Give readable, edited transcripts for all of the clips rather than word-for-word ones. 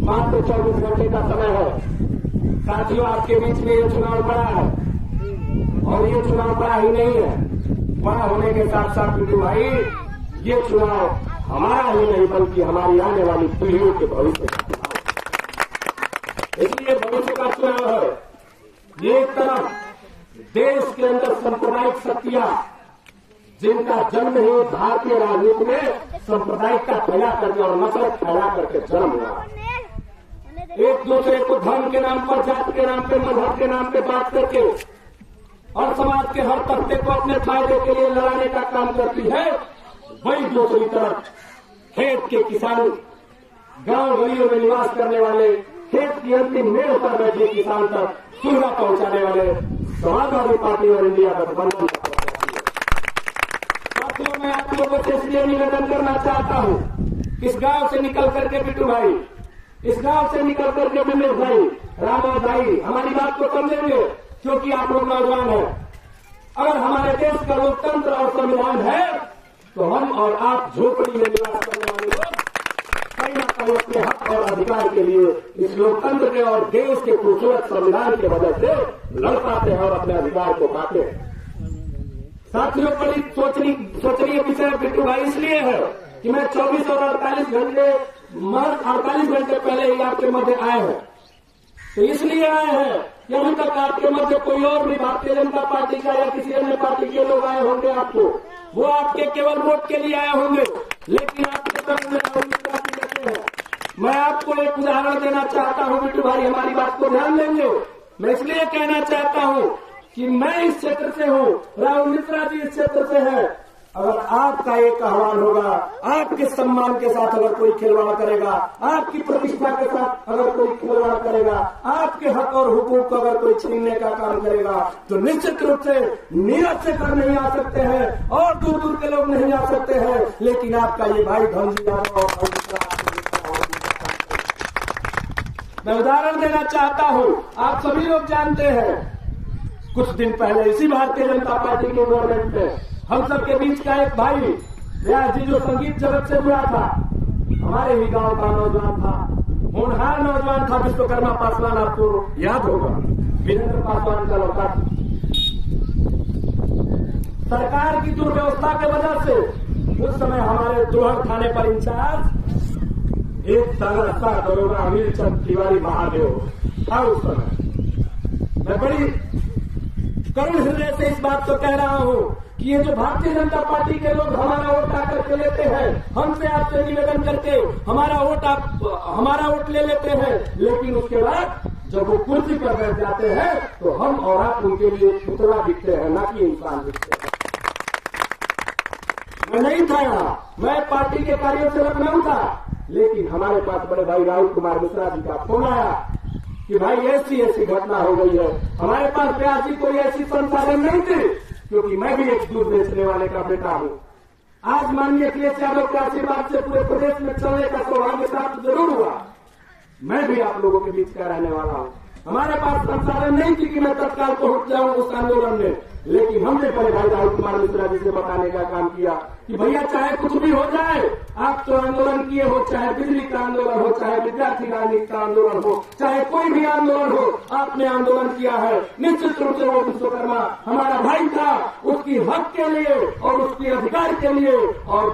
मात्र 24 घंटे का समय है। साथियों, आपके बीच में ये चुनाव बड़ा है और ये चुनाव बड़ा ही नहीं है, बड़ा होने के साथ साथ बिट्टू भाई ये चुनाव हमारा ही नहीं बल्कि हमारी आने वाली पीढ़ियों के भविष्य का चुनाव। इसलिए भविष्य का चुनाव है। एक तरफ देश के अंदर सांप्रदायिक शक्तियां जिनका जन्म ही भारतीय राजनीति में सांप्रदायिकता फैला करके और नफरत फैला करके जन्म हुआ, एक दूसरे को धर्म के नाम पर, जाति के नाम पे, मजहब के नाम पे बात करके और समाज के हर तबके को अपने फायदे के लिए लड़ाने का काम करती है। वही दूसरी तरफ खेत के किसान, गांव गलियों में निवास करने वाले, खेत की अंतिम मेड़ पर बैठे किसान तक सुविधा पहुंचाने वाले समाजवादी पार्टी और इंडिया गठबंधन का साथियों, मैं आप लोगों से इसलिए निवेदन करना चाहता हूं, इस गांव से निकल करके बिट्टू भाई, इस गांव से निकल करके विमेश भाई, रामा भाई हमारी बात को समझेंगे क्योंकि आप लोग नौजवान हैं। अगर हमारे देश का लोकतंत्र और संविधान है तो हम और आप झोपड़ी में निवास करने वाले लोग कहीं न कहीं अपने हक और अधिकार के लिए इस लोकतंत्र के और देश के खूबसूरत संविधान की वजह से लड़ पाते हैं और अपने अधिकार को पाते हैं। साथियों, बड़ी सोचनीय विषय बिट्टू भाई इसलिए है कि मैं 24 और 48 घंटे पहले ही आपके मध्य आए हैं। तो इसलिए आए हैं कि अभी तक आपके मध्य कोई और भी भारतीय जनता पार्टी का या किसी अन्य पार्टी के लोग आए होंगे, आपको वो आपके केवल वोट के लिए आए होंगे, लेकिन आपके तरफ में राहुल मिश्रा जी रहते हैं। मैं आपको एक उदाहरण देना चाहता हूं बिट्टू भाई, हमारी बात को ध्यान देंगे। मैं इसलिए कहना चाहता हूं कि मैं इस क्षेत्र से हूं, राहुल मिश्रा जी इस क्षेत्र से है। अगर आपका एक आह्वान होगा, आपके सम्मान के साथ अगर कोई खिलवाड़ करेगा, आपकी प्रतिष्ठा के साथ अगर कोई खिलवाड़ करेगा, आपके हक और हुकूक को अगर कोई छीनने का काम करेगा, तो निश्चित रूप से नीरज से कर नहीं आ सकते हैं और दूर दूर के लोग नहीं आ सकते हैं, लेकिन आपका ये भाई धनजी यादव और मैं उदाहरण देना चाहता हूं। आप सभी लोग जानते हैं, कुछ दिन पहले इसी भारतीय जनता पार्टी के गवर्नमेंट में हम सबके बीच का एक भाई व्यास जी जो संगीत जगत से जुड़ा था, हमारे ही गांव का नौजवान था, होनहार नौजवान था, विश्वकर्मा पासवान, आपको याद होगा, वीरेंद्र पासवान का लड़का। सरकार की दुर्व्यवस्था की वजह से उस समय हमारे द्रोहर थाने पर इंचार्ज एक तगड़ा दरोगा अमीर चंद तिवारी महादेव था उस समय। मैं बड़ी करुण हृदय से इस बात को कह रहा हूं कि ये जो भारतीय जनता पार्टी के लोग हमारा वोट आकर के लेते हैं, हमसे आपसे निवेदन करके हमारा वोट ले लेते हैं, लेकिन उसके बाद जब वो कुर्सी पर बैठ जाते हैं तो हम और आप उनके लिए पुतला दिखते हैं, ना कि इंसान दिखते हैं। मैं नहीं था यहाँ, मैं पार्टी के कार्यों से लखनऊ था, लेकिन हमारे पास बड़े भाई राहुल कुमार मिश्रा जी का फोन आया कि भाई ऐसी घटना हो गई है। हमारे पास व्यास जी कोई ऐसी संसाधन नहीं थे, क्योंकि मैं भी एक दूध बेचने वाले का बेटा हूं। आज माननीय अखिलेश यादव के आशीर्वाद से पूरे प्रदेश में चलने का सौभाग्य प्राप्त जरूर हुआ। मैं भी आप लोगों के बीच का रहने वाला हूं। हमारे पास संसाधन नहीं थी कि मैं तत्काल पहुंच जाऊं उस आंदोलन में, लेकिन हमने बड़े भाई राहुल कुमार मिश्रा जी से बताने का काम किया कि भैया चाहे कुछ भी हो जाए, आप तो आंदोलन किए हो, चाहे बिजली का आंदोलन हो, चाहे विद्यार्थी राजनीति का आंदोलन हो, चाहे कोई भी आंदोलन हो, आपने आंदोलन किया है। निश्चित रूप से वो विश्वकर्मा हमारा भाई था, उसकी हक के लिए और उसके अधिकार के लिए और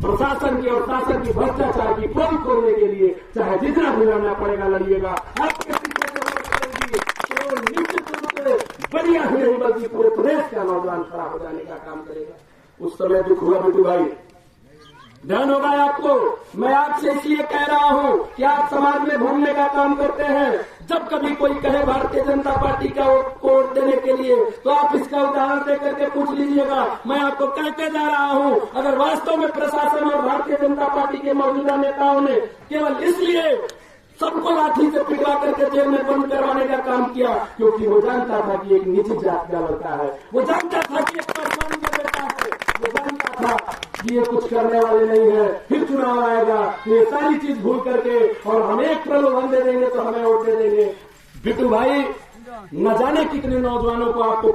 प्रशासन की और शासन की भ्रष्टाचार की पोल खोलने के लिए चाहे जितना भी लड़ना पड़ेगा लड़िएगा। आपके पीछे तो निश्चित रूप से बढ़िया ही नहीं बल्कि पूरे प्रदेश का नौजवान खड़ा हो जाने का काम करेगा। उस समय दुख हुआ बिट्टू भाई, ध्यान होगा आपको। मैं आपसे इसलिए कह रहा हूं कि आप समाज में घूमने का काम करते हैं। जब कभी कोई कहे भारतीय जनता पार्टी का वोट देने के लिए, तो आप इसका उदाहरण देकर के पूछ लीजिएगा। मैं आपको कहते जा रहा हूं, अगर वास्तव में प्रशासन और भारतीय जनता पार्टी के मौजूदा नेताओं ने केवल इसलिए सबको लाठी से पिटवा करके जेल में बंद करवाने का काम किया क्योंकि वो जानता था कि एक निजी जात का लड़का है, वो जानता था कि एक परेशानी का बेटा है, वो जानता था कि ये कुछ करने वाले नहीं है, फिर चुनाव आएगा ये सारी चीज भूल करके और हम एक प्रलोभन दे देंगे तो हमें वोट दे देंगे। बिट्टू भाई, न जाने कितने नौजवानों को आपको